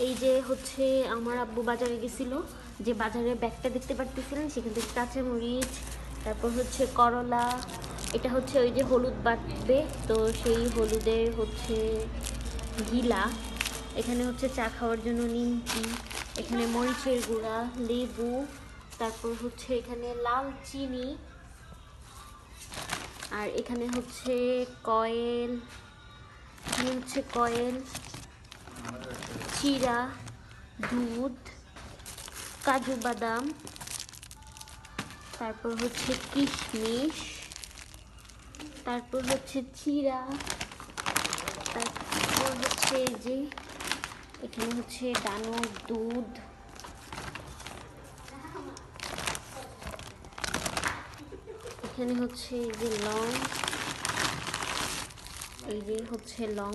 এই যে হচ্ছে আমার আব্বু বাজারে গেছিল, যে বাজারের ব্যাগটা দেখতে পারতেছিলেন সেখান থেকে কাঁচামরিচ, তারপর হচ্ছে করলা, এটা হচ্ছে ওই যে হলুদ বাটবে, তো সেই হলুদের হচ্ছে গিলা, এখানে হচ্ছে চা খাওয়ার জন্য নিমকি, এখানে মরিচের গুঁড়া, লেবু, তারপর হচ্ছে এখানে লাল চিনি, আর এখানে হচ্ছে কয়েল, এখানে হচ্ছে কয়েল, চিরা, দুধ, কাজু বাদাম, তারপর হচ্ছে কিশমিশ, তারপর হচ্ছে চিরা, তারপর হচ্ছে এই যে এখানে হচ্ছে ডানোর দুধ, এখানে হচ্ছে এই যে লং, এই যে হচ্ছে লং।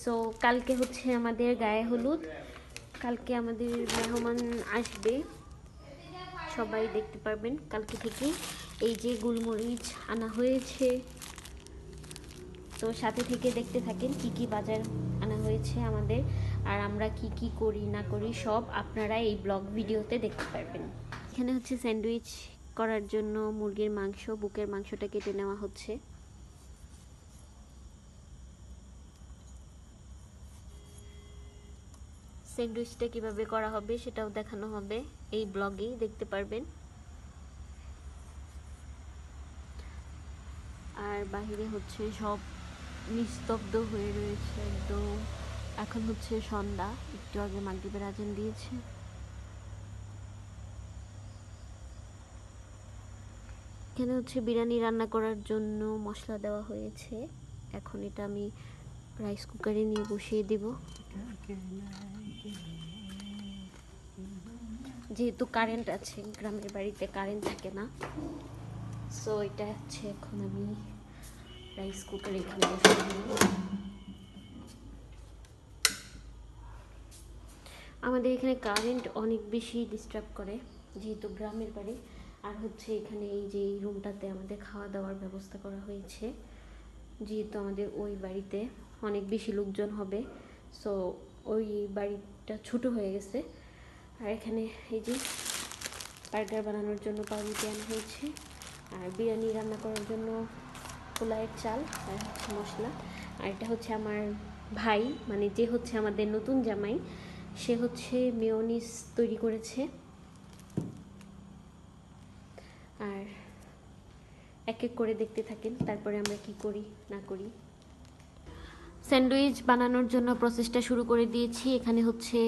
সো কালকে হচ্ছে আমাদের গায়ে হলুদ, কালকে আমাদের মেহমান আসবে, সবাই দেখতে পারবেন কালকে থেকে। এই যে গোলমরিচ আনা হয়েছে, তো সাথে থেকে দেখতে থাকেন কি কি বাজার আনা হয়েছে আমাদের, আর আমরা কি কি করি না করি সব আপনারা এই ব্লগ ভিডিওতে দেখতে পারবেন। এখানে হচ্ছে স্যান্ডউইচ করার জন্য মুরগির মাংস, বুকের মাংসটা কেটে নেওয়া হচ্ছে। স্যান্ডউইচটা কিভাবে করা হবে সেটাও দেখানো হবে, এই ব্লগেই দেখতে পারবেন। আর বাহিরে হচ্ছে সব নিস্তব্ধ হয়ে রয়েছে একদম। এখন হচ্ছে সন্ধ্যা, একটু আগে মাগরিবের আজান দিয়েছে। এখানে হচ্ছে বিরিয়ানি রান্না করার জন্য মশলা দেওয়া হয়েছে, এখন এটা আমি রাইস কুকারে নিয়ে বসিয়ে দেব। যেহেতু কারেন্ট আছে, গ্রামের বাড়িতে কারেন্ট থাকে না, সো এটা হচ্ছে এখন আমি রাইস কুকারে এখানে বসিয়ে দেব। আমাদের এখানে কারেন্ট অনেক বেশি ডিস্টার্ব করে, যেহেতু গ্রামের বাড়ি। আর হচ্ছে এখানে এই যে এই রুমটাতে আমাদের খাওয়া দাওয়ার ব্যবস্থা করা হয়েছে, যেহেতু আমাদের ওই বাড়িতে অনেক বেশি লোকজন হবে, সো ওই বাড়িটা ছোটো হয়ে গেছে। আর এখানে এই যে বার্গার বানানোর জন্য পাউরুটি আনা হয়েছে, আর বিরিয়ানি রান্না করার জন্য পোলাওয়ের চাল আর হচ্ছে মশলা। আর এটা হচ্ছে আমার ভাই, মানে যে হচ্ছে আমাদের নতুন জামাই, সে হচ্ছে মেয়োনিজ তৈরি করেছে। আর এক এক করে দেখতে থাকেন, তারপরে আমরা কি করি না করি। স্যান্ডউইচ বানানোর জন্য প্রসেসটা শুরু করে দিয়েছি। এখানে হচ্ছে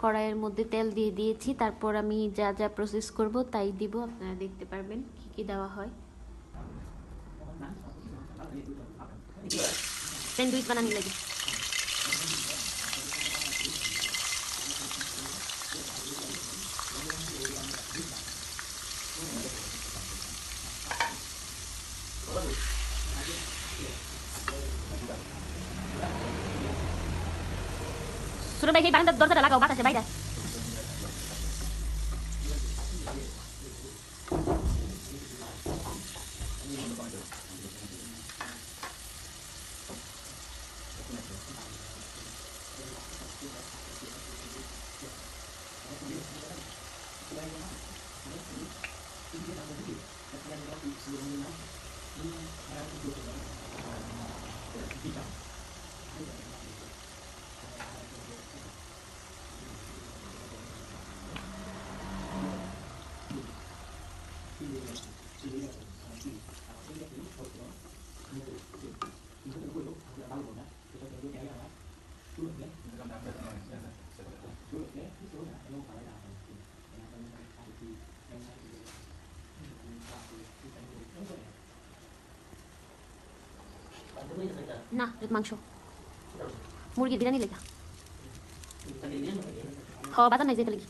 কড়াইয়ের মধ্যে তেল দিয়ে দিয়েছি, তারপর আমি যা যা প্রসেস করব তাই দিব, আপনারা দেখতে পারবেন কি কি দেওয়া হয়। স্যান্ডউইচ বানানি লাগে। ছোট ভাই, সেই বারান্দার দরজাটা লাগাও, বাতাসে বাইরে। না, মাংস, মুরগির বিরিয়ানি লেগা। খাওয়া বাজার নাই যেতে লাগি।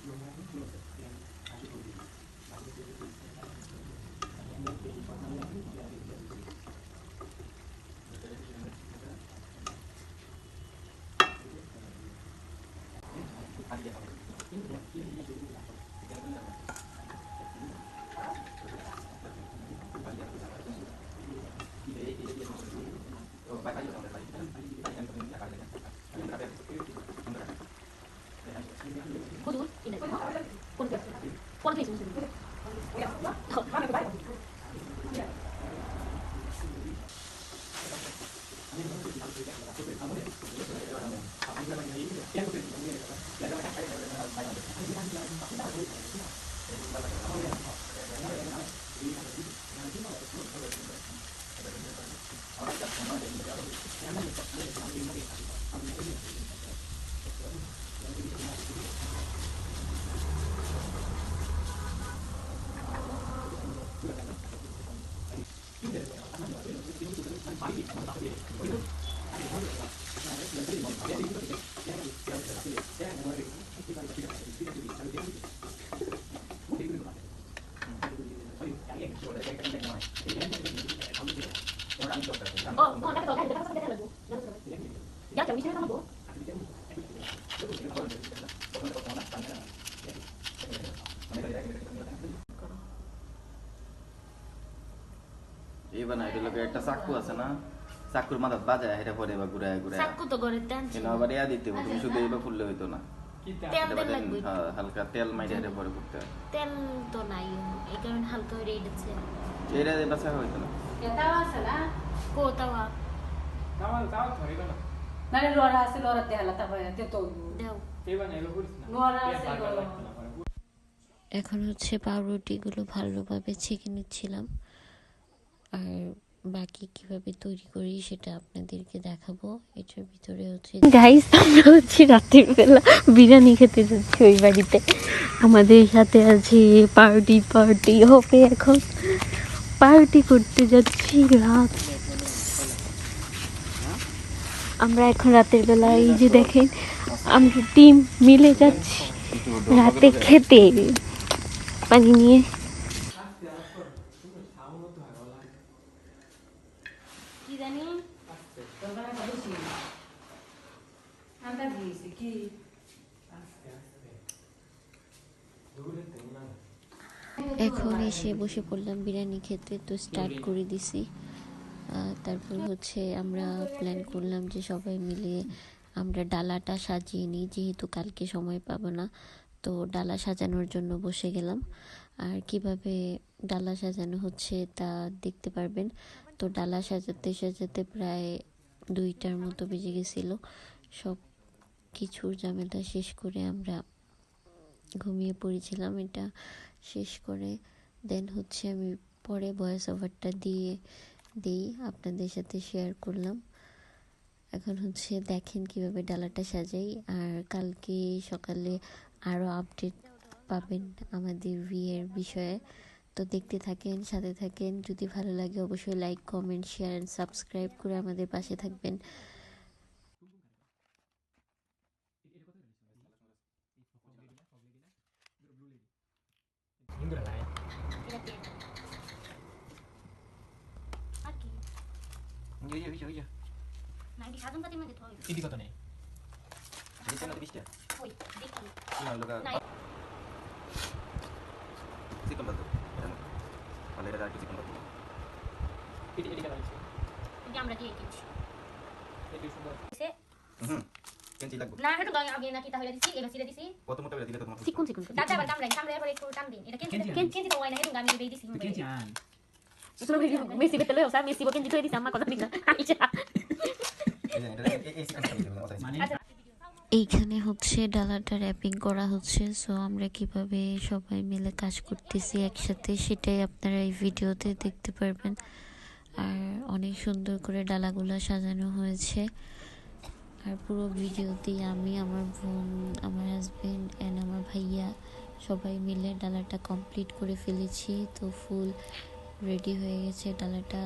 এই বানাই এটা লোকে একটা চাকু আছে না, চাকুর মাথা বাজায় এটা পরে বা ঘুরায় ঘুরায় চাকু তো ঘরে তেল ছিল। এনে আবার ইয়া দিতে হবে, তুমি শুধু এইবার ফুললে হইতো না, তেল এটা দেন বাদে লাগবে। হালকা তেল মাইরে এটা পরে করতে হয়। তেল তো নাই, এই কারণে হালকা হয়ে রেডেছে। এটা বাসা হইতো না। তাওয়া আছে না? কো তাওয়া তাও ধরে গেল নারে লড়া আছে লড়াতে হালা তারপরে তে তো দাও। এবার এলো করিস না লড়া আছে এখন হচ্ছে পাউরুটিগুলো ভালোভাবে ছেঁকে নিচ্ছিলাম, আর বাকি কিভাবে তৈরি করি সেটা আপনাদেরকে দেখাবো। এটার ভিতরে হচ্ছে গাইস, আমরা হচ্ছে রাতের বেলা বিরিয়ানি খেতে যাচ্ছি ওই বাড়িতে। আমাদের সাথে আছে পার্টি হবে, এখন পার্টি করতে যাচ্ছি রাত। আমরা এখন রাতের বেলা এই যে দেখেন আমরা টিম মিলে যাচ্ছি রাতে খেতে পানি নিয়ে। কি জানি তোমরা ভাবছি আমরা দিয়েছি কি এখন এসে বসে পড়লাম বিরিয়ানি খেতে, তো স্টার্ট করে দিছি। তারপর হচ্ছে আমরা প্ল্যান করলাম যে সবাই মিলে আমরা ডালাটা সাজিয়ে নিই, যেহেতু কালকে সময় পাবো না। তো ডালা সাজানোর জন্য বসে গেলাম, আর কিভাবে ডালা সাজানো হচ্ছে তা দেখতে পারবেন। তো ডালা সাজাতে সাজাতে প্রায় 2টার মতো বেজে গেছিলো। সব কিছুর ঝামেলা শেষ করে আমরা ঘুমিয়ে পড়েছিলাম। এটা শেষ করে দেন হচ্ছে আমি পরে ভয়েস ওভারটা দিই আপনাদের সাথে শেয়ার করলাম। এখন হচ্ছে দেখেন কিভাবে ডালাটা সাজাই, আর কালকে সকালে আরও আপডেট পাবেন আমাদের বিয়ের বিষয়ে। তো দেখতে থাকেন, সাথে থাকেন। যদি ভালো লাগে অবশ্যই like, comment, share and subscribe করে আমাদের পাশে থাকবেন। হিন্দুরা নাই এদিকে তো নেই এদিকে লাগছে আমরা দিয়ে কিনছি এদিকে সুন্দর না, এটা আগে নাকি তাহলে দিছি, এবার সিলে দিছি কত মোটা দিলে তোমার চিকুন দাদা আবার কামড়াই পরে একটু টান দিন। এটা কেন তো ওই না, এটা আমি দিয়ে দিছি। কেন জান শুনো মেসি বেতলে ওসা মেসি বকেন দিতে দিছি আমার কথা ঠিক আচ্ছা। এইখানে হচ্ছে ডালাটা র্যাপিং করা হচ্ছে। সো আমরা কিভাবে সবাই মিলে কাজ করতেছি একসাথে সেটাই আপনারা এই ভিডিওতে দেখতে পারবেন। আর অনেক সুন্দর করে ডালাগুলো সাজানো হয়েছে, আর পুরো ভিডিওতেই আমি, আমার বোন, আমার হাজবেন্ড অ্যান্ড আমার ভাইয়া সবাই মিলে ডালাটা কমপ্লিট করে ফেলেছি। তো ফুল রেডি হয়ে গেছে ডালাটা।